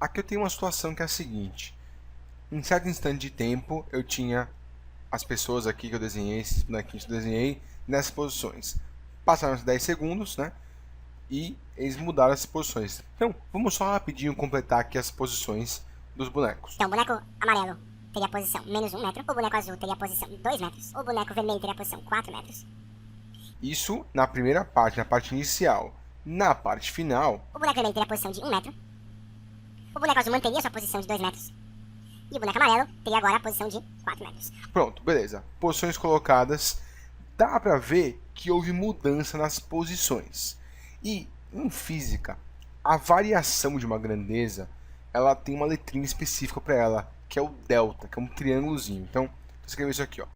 aqui eu tenho uma situação que é a seguinte. Em certo instante de tempo, eu tinha as pessoas aqui que eu desenhei, esses bonequinhos que eu desenhei, nessas posições. Passaram os 10 segundos, né? E eles mudaram as posições. Então, vamos só rapidinho completar aqui as posições dos bonecos. Então, o boneco amarelo teria a posição menos 1 metro, o boneco azul teria a posição 2 metros, o boneco vermelho teria a posição 4 metros. Isso na primeira parte, na parte inicial. Na parte final, O boneco vermelho teria a posição de 1 metro, o boneco azul manteria a sua posição de 2 metros, e o boneco amarelo teria agora a posição de 4 metros. pronto, beleza. Posições colocadas. Dá para ver que houve mudança nas posições. E em física, a variação de uma grandeza, ela tem uma letrinha específica para ela, que é o delta, que é um triângulozinho. Então, vou escrever isso aqui, ó.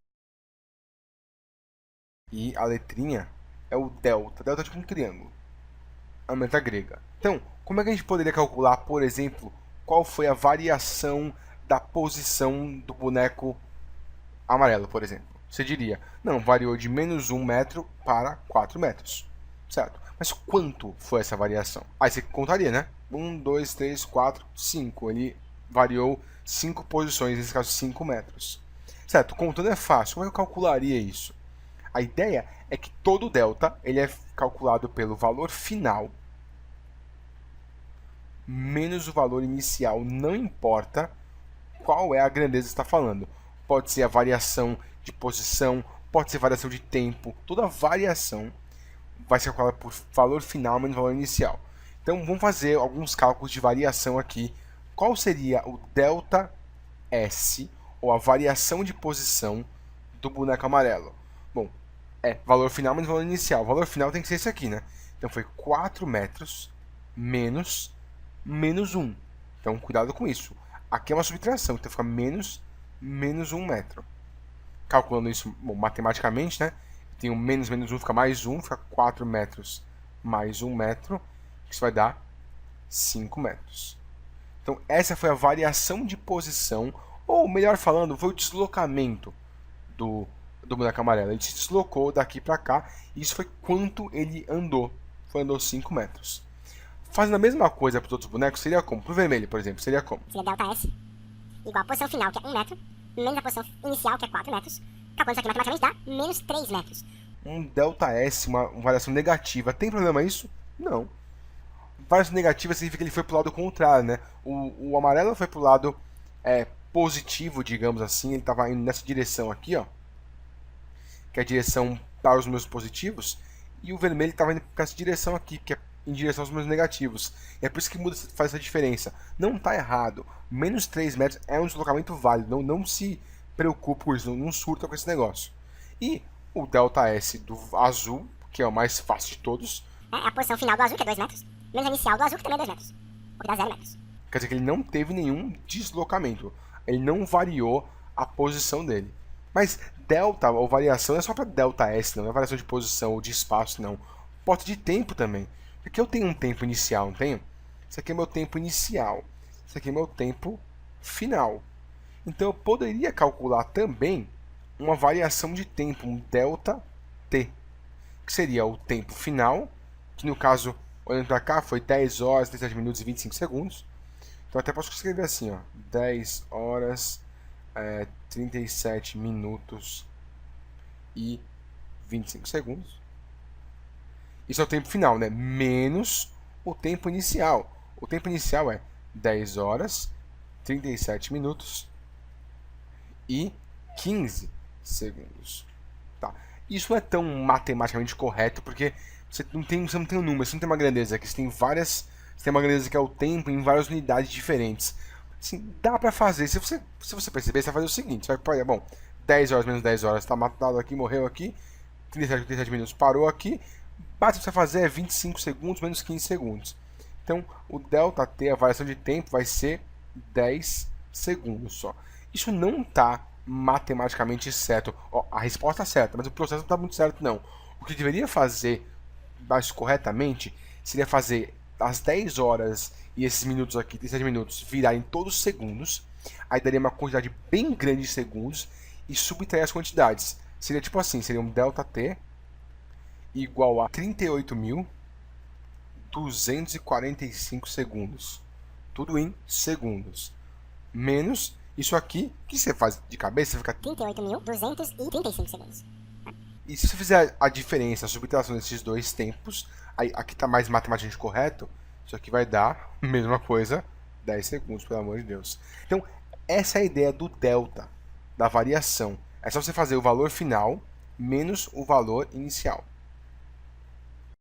E a letrinha é o delta. Delta é tipo um triângulo. A letra grega. Então, como é que a gente poderia calcular, por exemplo, qual foi a variação da posição do boneco amarelo, por exemplo? Você diria, não, variou de menos 1 metro para 4 metros, certo? Mas quanto foi essa variação? Aí você contaria, né? 1, 2, 3, 4, 5. Ele variou 5 posições, nesse caso 5 metros. Certo, contando é fácil. Como é que eu calcularia isso? A ideia é que todo delta ele é calculado pelo valor final menos o valor inicial, não importa qual é a grandeza que está falando. Pode ser a variação de posição, pode ser variação de tempo, toda variação vai ser calculada por valor final menos valor inicial. Então vamos fazer alguns cálculos de variação aqui. Qual seria o delta S, ou a variação de posição do boneco amarelo? Bom, é valor final menos valor inicial. O valor final tem que ser esse aqui, né? Então foi 4 metros menos 1. Então cuidado com isso. Aqui é uma subtração, então fica menos 1 metro. Calculando isso bom, matematicamente, né? Tenho menos 1, fica mais 1, fica 4 metros mais 1 metro, isso vai dar 5 metros. Então essa foi a variação de posição, ou melhor falando, foi o deslocamento do boneco amarelo. Ele se deslocou daqui para cá, e isso foi quanto ele andou. Andou 5 metros. Fazendo a mesma coisa para os outros bonecos, seria como? Para o vermelho, por exemplo, seria como? Seria delta S igual a posição final, que é 1 metro, menos a posição inicial, que é 4 metros. Calculando isso aqui matematicamente dá menos 3 metros. Um delta S, uma variação negativa. Tem problema isso? Não. Variação negativa significa que ele foi para o lado contrário, né? O amarelo foi para o lado positivo, digamos assim. Ele estava indo nessa direção aqui, ó, que é a direção para os meus positivos. E o vermelho estava indo para essa direção aqui, que é em direção aos meus negativos. E é por isso que faz essa diferença. Não está errado. Menos 3 metros é um deslocamento válido. Não se preocupe com isso. Não surta com esse negócio. E o delta S do azul, que é o mais fácil de todos. É a posição final do azul, que é 2 metros, menos a inicial do azul, que também é 2 metros. O que dá 0 metros. Quer dizer que ele não teve nenhum deslocamento. Ele não variou a posição dele. Mas delta, ou variação, não é só para delta S, não é variação de posição ou de espaço, não. Pode ser de tempo também. Porque eu tenho um tempo inicial, não tenho? Isso aqui é meu tempo inicial. Isso aqui é meu tempo final. Então eu poderia calcular também uma variação de tempo, um delta t, que seria o tempo final, que no caso, olhando para cá, foi 10 horas, 37 minutos e 25 segundos. Então até posso escrever assim, ó, 10 horas, 37 minutos e 25 segundos. Isso é o tempo final, né? Menos o tempo inicial. O tempo inicial é 10 horas, 37 minutos e 15 segundos. Tá. Isso não é tão matematicamente correto, porque você não tem um número, você não tem uma grandeza aqui, você tem uma grandeza que é o tempo em várias unidades diferentes. Assim, dá pra fazer. Se você perceber, você vai fazer o seguinte, você vai, bom, 10 horas menos 10 horas, tá matado aqui, morreu aqui, 37 minutos parou aqui, basta você fazer é 25 segundos menos 15 segundos. Então, o delta t, a variação de tempo, vai ser 10 segundos só. Isso não está matematicamente certo. Ó, a resposta é certa, mas o processo não está muito certo, não. O que deveria fazer mais corretamente seria fazer as 10 horas e esses minutos aqui, 37 minutos, virarem todos segundos. Aí daria uma quantidade bem grande de segundos e subtrair as quantidades. Seria tipo assim, seria um delta t igual a 38.245 segundos. tudo em segundos. Menos isso aqui, que você faz de cabeça, fica 38.235 segundos. E se você fizer a diferença, a subtração desses dois tempos, aí aqui está mais matematicamente correto, isso aqui vai dar a mesma coisa, 10 segundos, pelo amor de Deus. Então, essa é a ideia do delta, da variação. É só você fazer o valor final menos o valor inicial.